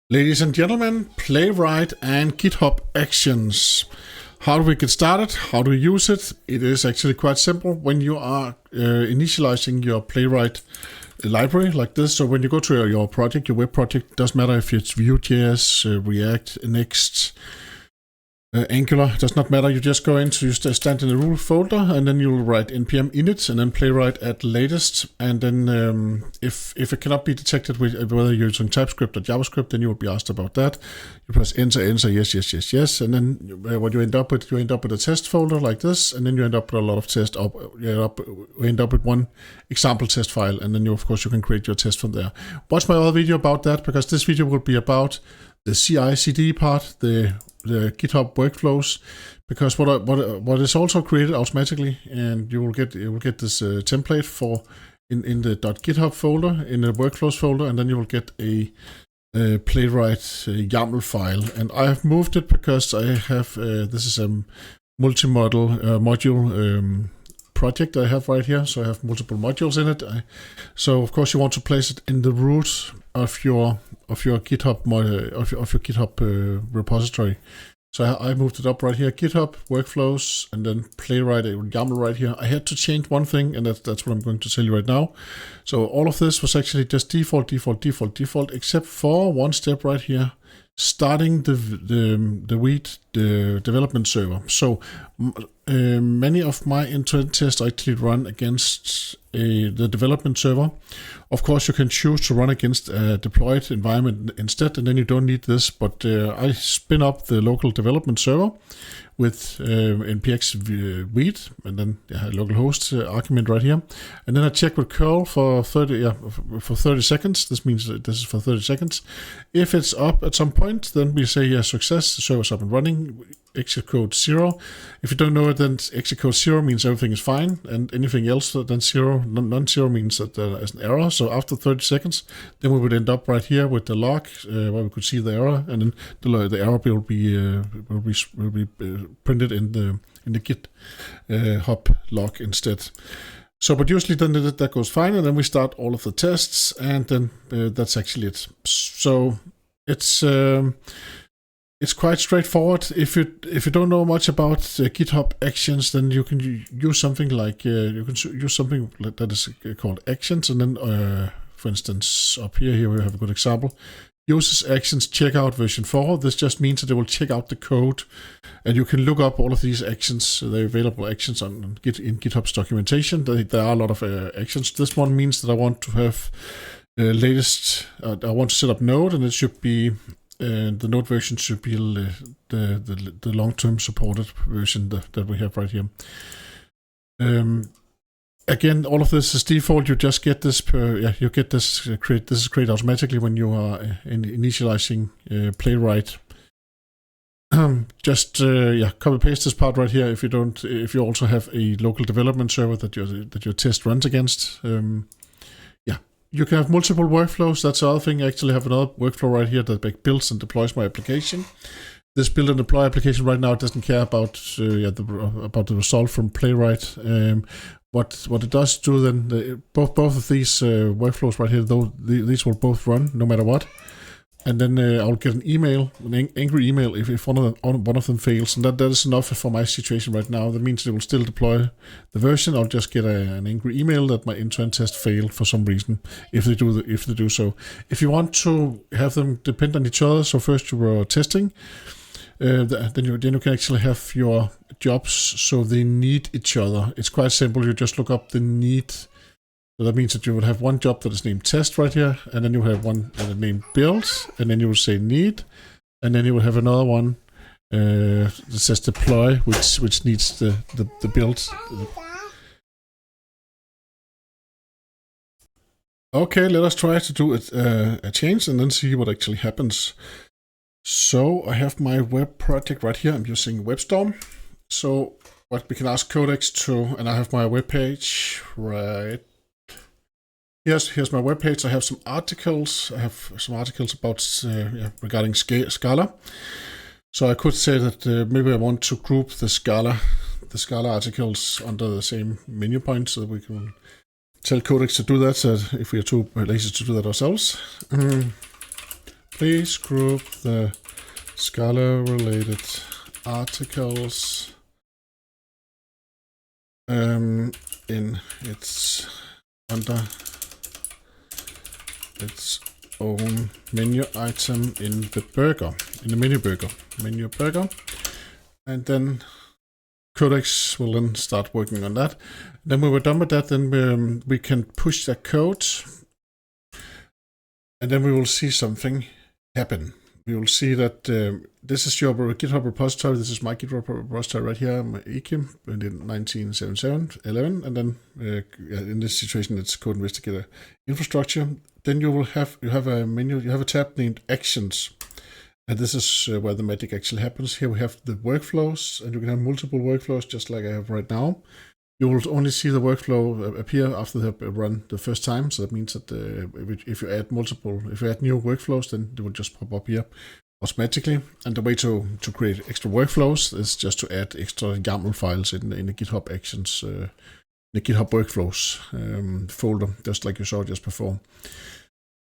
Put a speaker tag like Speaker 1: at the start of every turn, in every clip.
Speaker 1: Ladies and gentlemen, Playwright and GitHub Actions. How do we get started? How do we use it? It is actually quite simple when you are initializing your Playwright library like this. So when you go to your project, your web project, doesn't matter if it's Vue.js, React, Next, Angular, does not matter. You just go into, you stand in the rule folder, and then you'll write npm init and then Playwright at latest. And then if it cannot be detected with whether you're using TypeScript or JavaScript, then you will be asked about that. You press enter, yes, and then what you end up with a test folder like this, and then you end up with a lot of tests. You end up with one example test file, and then of course you can create your test from there. Watch my other video about that, because this video will be about the CI/CD part, the GitHub workflows, because what is also created automatically, and you will get this template for in the .github folder, in the workflows folder, and then you will get a Playwright YAML file. And I have moved it because I have this is a module project I have right here, so I have multiple modules in it. So of course you want to place it in the root of your GitHub of your GitHub repository. So I moved it up right here, GitHub workflows, and then Playwright YAML right here. I had to change one thing, and that's what I'm going to tell you right now. So all of this was actually just default, except for one step right here, starting the development server. So many of my end-to-end tests actually run against the development server. Of course, you can choose to run against a deployed environment instead, and then you don't need this. But I spin up the local development server with npx read, and then localhost argument right here, and then I check with curl for 30 seconds. This means that this is for 30 seconds. If it's up at some point, then we say success, the server's up and running. Exit code 0. If you don't know it, then exit code 0 means everything is fine, and anything else than 0, non-zero, means that there is an error. So after 30 seconds, then we would end up right here with the log where we could see the error, and then the error will be printed in the GitHub log instead. So, but usually then that goes fine, and then we start all of the tests, and then that's actually it. So it's quite straightforward. If you don't know much about GitHub Actions, then you can use something like that is called Actions, and then for instance up here we have a good example. Uses Actions checkout version 4. This just means that it will check out the code, and you can look up all of these actions, the available actions in GitHub's documentation. There are a lot of actions. This one means that I want to have latest. I want to set up Node, and it should be. The Node version should be the long-term supported version that we have right here. Again, all of this is default. You just get this this is created automatically when you are initializing Playwright. Just copy paste this part right here. If you also have a local development server that your test runs against. You can have multiple workflows. That's the other thing. I actually have another workflow right here that builds and deploys my application. This build and deploy application right now doesn't care about the result from Playwright. What it does do then, both of these workflows right here, these will both run no matter what. And then I'll get an email, an angry email, if one of them fails, and that is enough for my situation right now. That means it will still deploy the version. I'll just get an angry email that my end-to-end test failed for some reason. If they do so, if you want to have them depend on each other, so first you were testing, then you can actually have your jobs so they need each other. It's quite simple. You just look up the need. So that means that you will have one job that is named test right here, and then you have one that is named build, and then you will say need, and then you will have another one that says deploy, which needs the build. Okay, let us try to do a change and then see what actually happens. So I have my web project right here. I'm using WebStorm. So what we can ask Codex to, and I have my web page right. Here's my webpage. I have some articles. I have some articles about regarding Scala. So I could say that maybe I want to group the Scala articles under the same menu point, so that we can tell Codex to do that. So if we are too lazy to do that ourselves, please group the Scala-related articles in its under its own menu item in the menu burger, and then Codex will then start working on that. Then when we're done with that, then we can push that code, and then we will see something happen. We will see that this is your GitHub repository. This is my GitHub repository right here, my ekim in 1977-11, and then in this situation it's Code Investigator Infrastructure. Then you have a menu, you have a tab named Actions, and this is where the magic actually happens. Here we have the workflows, and you can have multiple workflows just like I have right now. You will only see the workflow appear after they have run the first time. So that means that if you add new workflows, then they will just pop up here automatically. And the way to create extra workflows is just to add extra YAML files in the GitHub Actions, the GitHub Workflows folder, just like you saw just before.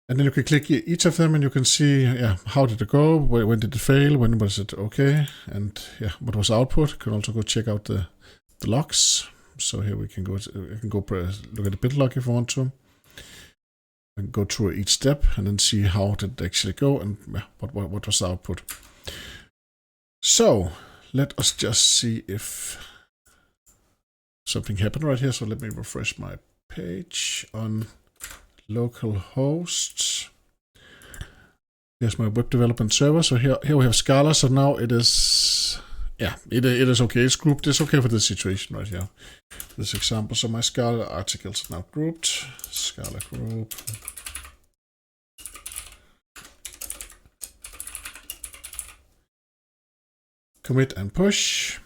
Speaker 1: And then you can click each of them, and you can see, how did it go? When did it fail? When was it okay? And what was output? You can also go check out the logs. So here we can go. Look at the bit log if you want to. We can go through each step and then see how did it actually go and what was the output. So let us just see if something happened right here. So let me refresh my page on localhost. Here's my web development server. So here we have Scala. So now it is. It is okay. It's grouped. It's okay for this situation right here. This example. So my Scala articles are now grouped. Scala group. Commit and push.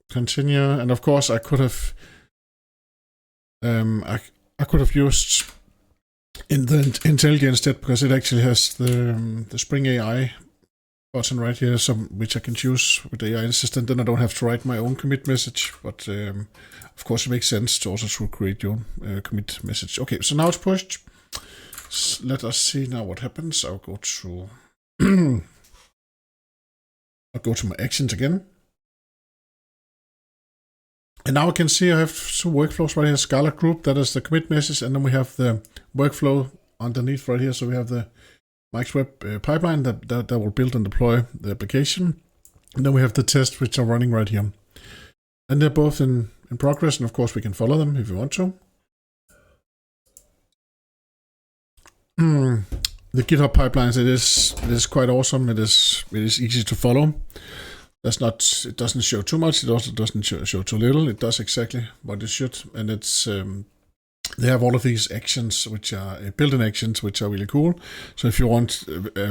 Speaker 1: Continue. And of course, I could have. I could have used in the IntelliJ instead, because it actually has the Spring AI button right here, which I can choose with the AI assistant. Then I don't have to write my own commit message, but of course it makes sense to also create your own commit message. Okay, so now it's pushed. So let us see now what happens. I'll go to my actions again. And now I can see I have two workflows right here. Scala group, that is the commit message, and then we have the workflow underneath right here. So we have the Mike's Web pipeline that will build and deploy the application. And then we have the tests which are running right here. And they're both in progress, and of course we can follow them if you want to. The GitHub pipelines, it is quite awesome. It is easy to follow. It doesn't show too much. It also doesn't show too little. It does exactly what it should, and it's they have all of these actions, which are built-in actions, which are really cool. So if you want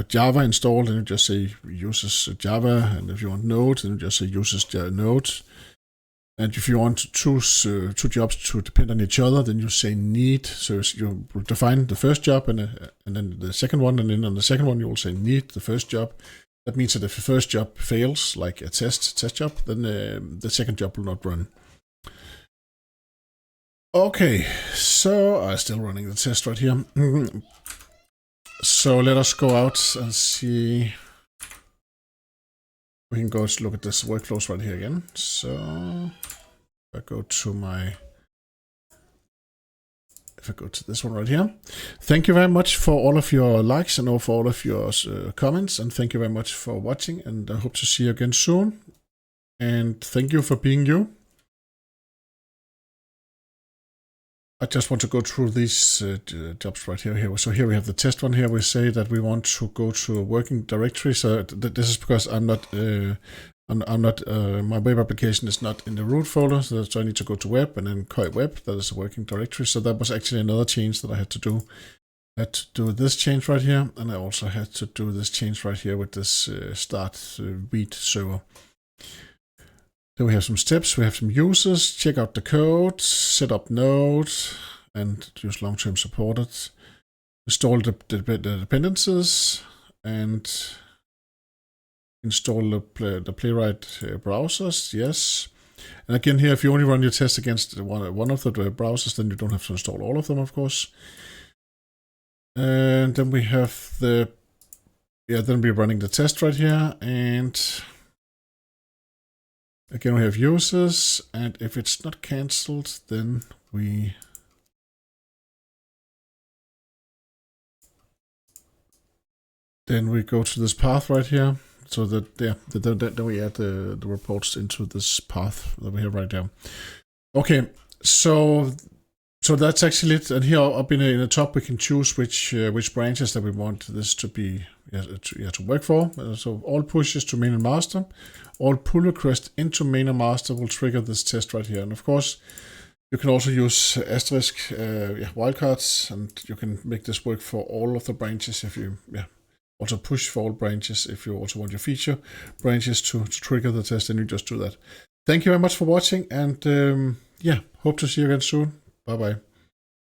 Speaker 1: Java installed, then you just say uses Java, and if you want Node, then you just say uses Node. And if you want to choose two jobs to depend on each other, then you say need. So you define the first job and then the second one, and then on the second one you will say need the first job. That means that if the first job fails, like a test job, then the second job will not run. Okay, so I'm still running the test right here. So let us go out and see. We can go look at this workflows right here again. So if I go to this one right here. Thank you very much for all of your likes and for all of your comments, and thank you very much for watching, and I hope to see you again soon. And thank you for being you. I just want to go through these jobs right here. So here we have the test one here. We say that we want to go to a working directory. So this is because I'm not, my web application is not in the root folder. So I need to go to web and then Koi web. That is a working directory. So that was actually another change that I had to do. I had to do this change right here. And I also had to do this change right here with this start read server. Then we have some steps, we have some users, check out the code, set up Node, and use long-term supported. Install the dependencies, and install the Playwright browsers, yes. And again here, if you only run your test against one of the browsers, then you don't have to install all of them, of course. And then we have the then we're running the test right here, and again we have users, and if it's not cancelled, then we go to this path right here. So that then we add the reports into this path that we have right now. Okay, so that's actually it. And here up in the top, we can choose which branches that we want this to be to work for. So all pushes to main and master, all pull requests into main and master will trigger this test right here. And of course, you can also use asterisk wildcards, and you can make this work for all of the branches if you also push for all branches. If you also want your feature branches to trigger the test, then you just do that. Thank you very much for watching, and hope to see you again soon. Bye bye.